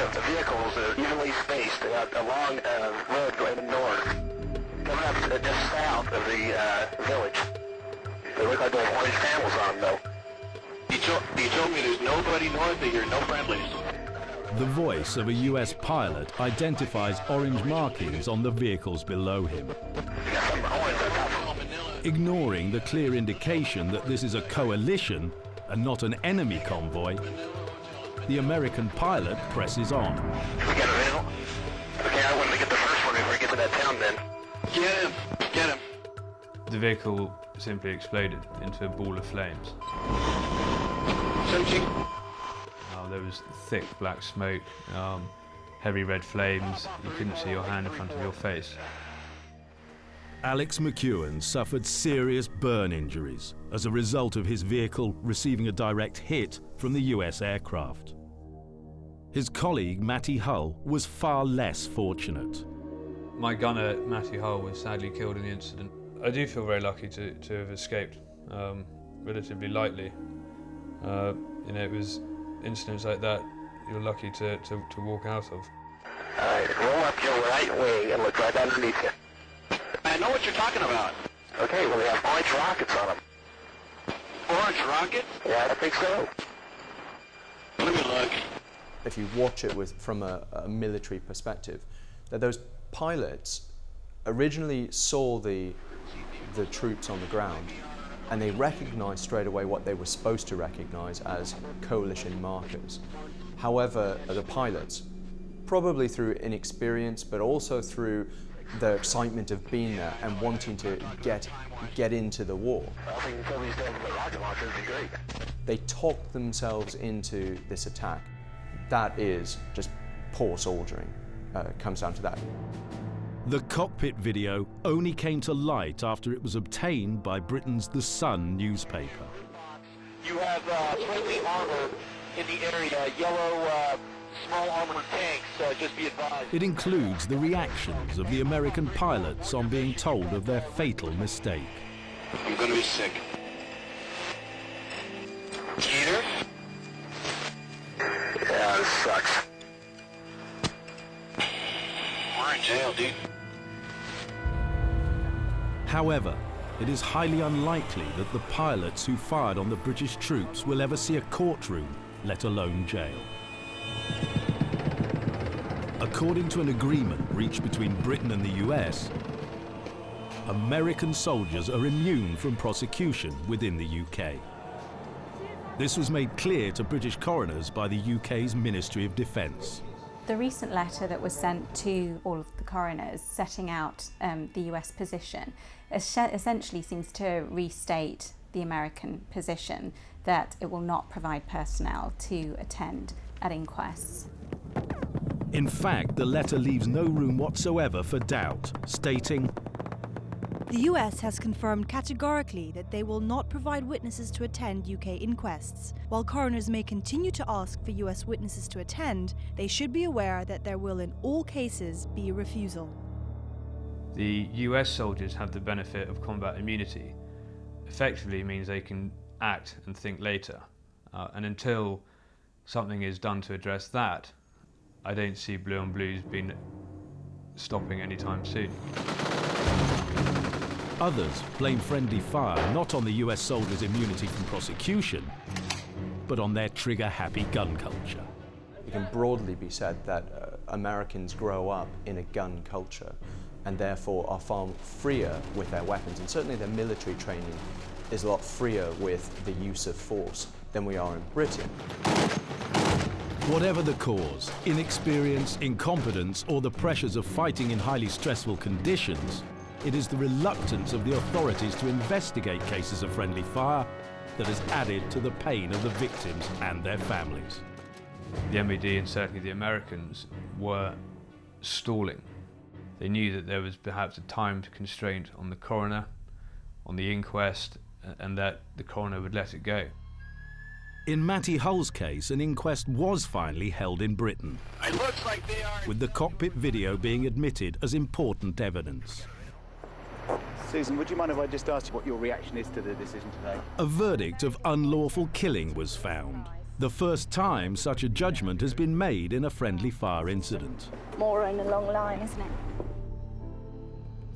of the vehicles are evenly spaced along a road going north, coming up just south of the village. They look like they have orange panels on them, though. He told me there's nobody north of here, no friendlies. The voice of a US pilot identifies orange markings on the vehicles below him. Ignoring the clear indication that this is a coalition and not an enemy convoy, the American pilot presses on. We got a visual? Okay, I want to get the first one before we get to that town then. Get him! Get him! The vehicle simply exploded into a ball of flames. Searching. There was thick black smoke, heavy red flames. You couldn't see your hand in front of your face. Alex McEwen suffered serious burn injuries as a result of his vehicle receiving a direct hit from the US aircraft. His colleague, Matty Hull, was far less fortunate. My gunner, Matty Hull, was sadly killed in the incident. I do feel very lucky to have escaped relatively lightly. It was incidents like that you're lucky to walk out of. All right, roll up your right wing and look right underneath you. I know what you're talking about. Okay, well, they have orange rockets on them. Orange rockets? Yeah, I think so. Let me look. If you watch it from a military perspective, that those pilots originally saw the troops on the ground and they recognized straight away what they were supposed to recognize as coalition markers. However, the pilots, probably through inexperience, but also through the excitement of being there and wanting to get into the war, they talked themselves into this attack. That is just poor soldiering. It comes down to that. The cockpit video only came to light after it was obtained by Britain's The Sun newspaper. You have slightly armored in the area, yellow small armored tanks, just be advised. It includes the reactions of the American pilots on being told of their fatal mistake. I'm gonna be sick. Skeeter? Yeah, this sucks. We're in jail, dude. However, it is highly unlikely that the pilots who fired on the British troops will ever see a courtroom, let alone jail. According to an agreement reached between Britain and the US, American soldiers are immune from prosecution within the UK. This was made clear to British coroners by the UK's Ministry of Defence. The recent letter that was sent to all of the coroners setting out the US position essentially seems to restate the American position that it will not provide personnel to attend at inquests. In fact, the letter leaves no room whatsoever for doubt, stating, "The US has confirmed categorically that they will not provide witnesses to attend UK inquests. While coroners may continue to ask for US witnesses to attend, they should be aware that there will in all cases be a refusal." The US soldiers have the benefit of combat immunity. Effectively means they can act and think later. And until something is done to address that, I don't see Blue on Blues being stopping anytime soon. Others blame friendly fire not on the US soldiers' immunity from prosecution, but on their trigger-happy gun culture. It can broadly be said that Americans grow up in a gun culture and therefore are far freer with their weapons, and certainly their military training is a lot freer with the use of force than we are in Britain. Whatever the cause, inexperience, incompetence, or the pressures of fighting in highly stressful conditions, it is the reluctance of the authorities to investigate cases of friendly fire that has added to the pain of the victims and their families. The MOD and certainly the Americans were stalling. They knew that there was perhaps a time constraint on the coroner, on the inquest, and that the coroner would let it go. In Matty Hull's case, an inquest was finally held in Britain, It looks like they are. with the cockpit video being admitted as important evidence. Susan, would you mind if I just asked you what your reaction is to the decision today? A verdict of unlawful killing was found, The first time such a judgment has been made in a friendly fire incident. More in a long line, isn't it?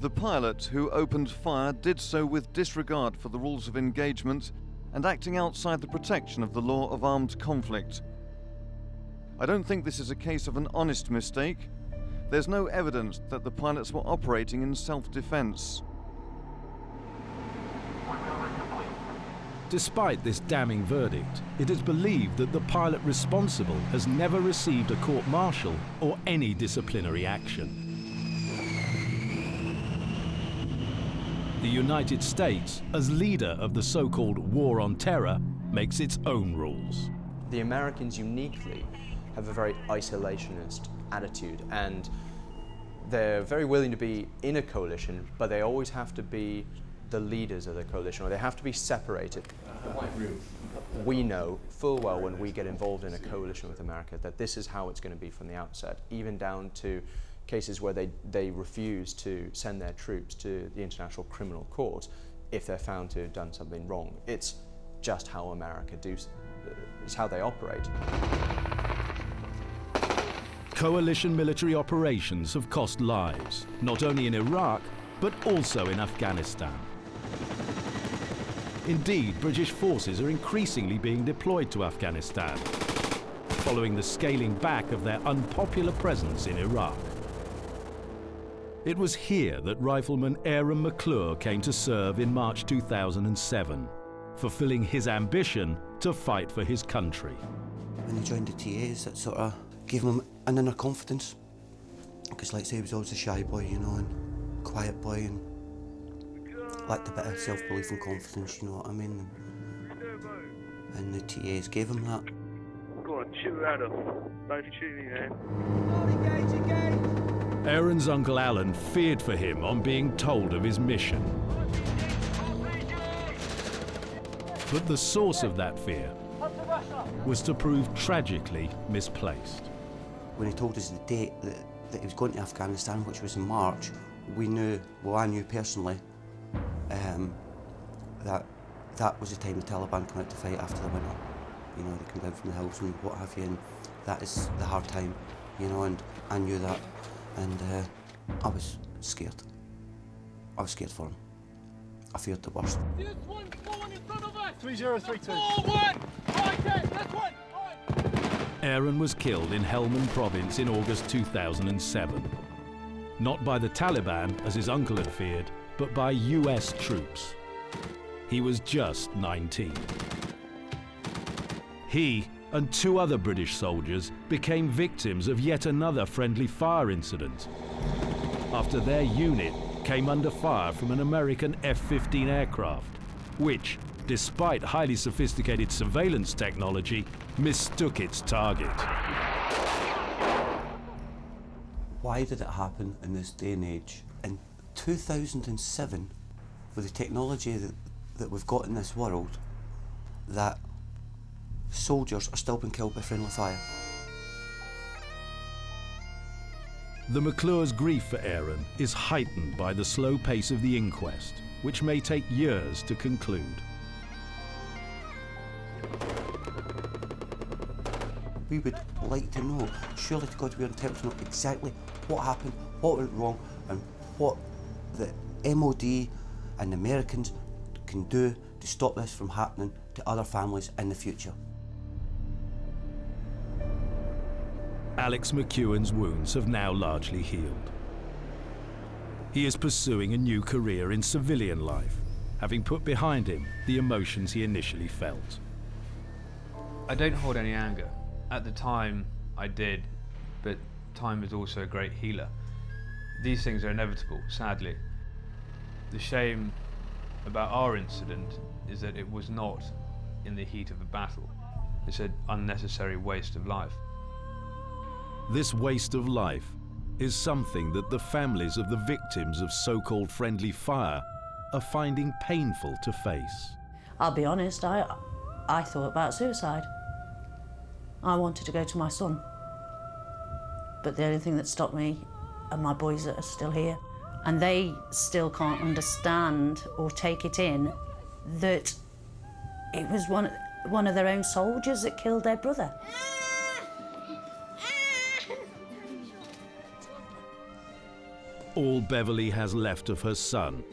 The pilot who opened fire did so with disregard for the rules of engagement and acting outside the protection of the law of armed conflict. I don't think this is a case of an honest mistake. There's no evidence that the pilots were operating in self-defense. Despite this damning verdict, it is believed that the pilot responsible has never received a court-martial or any disciplinary action. The United States, as leader of the so-called war on terror, makes its own rules. The Americans uniquely have a very isolationist attitude, and they're very willing to be in a coalition, but they always have to be the leaders of the coalition, or they have to be separated. We know full well when we get involved in a coalition with America that this is how it's going to be from the outset, even down to cases where they refuse to send their troops to the International Criminal Court if they're found to have done something wrong. It's just how America it's how they operate. Coalition military operations have cost lives, not only in Iraq, but also in Afghanistan. Indeed, British forces are increasingly being deployed to Afghanistan, following the scaling back of their unpopular presence in Iraq. It was here that rifleman Aaron McClure came to serve in March 2007, fulfilling his ambition to fight for his country. When he joined the TAs, that sort of gave him an inner confidence. Because like I say, he was always a shy boy, you know, and quiet boy, and lacked a bit of self-belief and confidence, you know what I mean? And the TAs gave him that. Go on, shoot at him. Don't shoot me, man. Aaron's uncle Alan feared for him on being told of his mission. But the source of that fear was to prove tragically misplaced. When he told us the date that he was going to Afghanistan, which was in March, we knew, well, I knew personally, that was the time the Taliban came out to fight after the winter. You know, they come down from the hills and what have you, and that is the hard time, you know, and I knew that, and I was scared. I was scared for him. I feared the worst. 3032. Aaron was killed in Helmand province in August 2007. Not by the Taliban, as his uncle had feared, but by US troops. He was just 19. He and 2 other British soldiers became victims of yet another friendly fire incident after their unit came under fire from an American F-15 aircraft, which, despite highly sophisticated surveillance technology, mistook its target. Why did it happen in this day and age? In 2007, with the technology that we've got in this world, that soldiers are still being killed by friendly fire. The McClure's grief for Aaron is heightened by the slow pace of the inquest, which may take years to conclude. We would like to know, surely to God, we're entitled to know exactly what happened, what went wrong, and what the MOD and the Americans can do to stop this from happening to other families in the future. Alex McEwen's wounds have now largely healed. He is pursuing a new career in civilian life, having put behind him the emotions he initially felt. I don't hold any anger. At the time, I did, but time is also a great healer. These things are inevitable, sadly. The shame about our incident is that it was not in the heat of a battle. It's an unnecessary waste of life. This waste of life is something that the families of the victims of so-called friendly fire are finding painful to face. I'll be honest, I thought about suicide. I wanted to go to my son. But the only thing that stopped me are my boys that are still here. And they still can't understand or take it in that it was one of their own soldiers that killed their brother. All Beverly has left of her son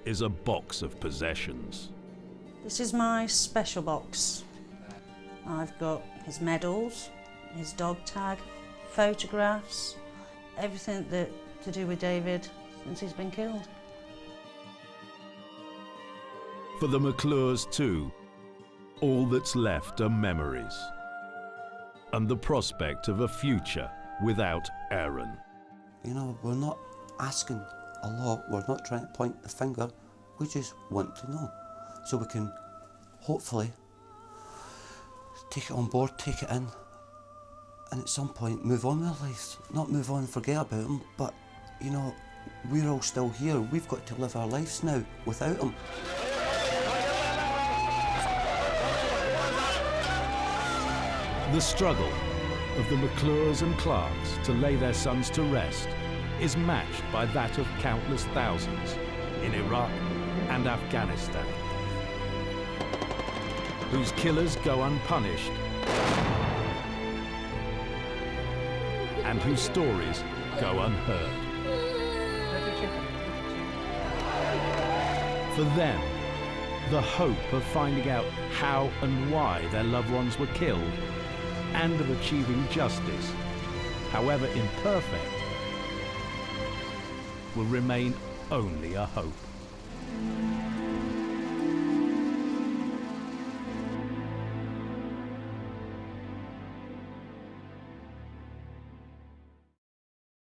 is a box of possessions. This is my special box. I've got his medals, his dog tag, photographs, everything that to do with David since he's been killed. For the McClures too, all that's left are memories and the prospect of a future without Aaron. You know, we're not asking a lot, we're not trying to point the finger, we just want to know. So we can hopefully take it on board, take it in, and at some point move on with our lives. Not move on and forget about him, but you know, we're all still here. We've got to live our lives now without him. The struggle of the McClures and Clarks to lay their sons to rest is matched by that of countless thousands in Iraq and Afghanistan, whose killers go unpunished and whose stories go unheard. For them, the hope of finding out how and why their loved ones were killed and of achieving justice, however imperfect, will remain only a hope.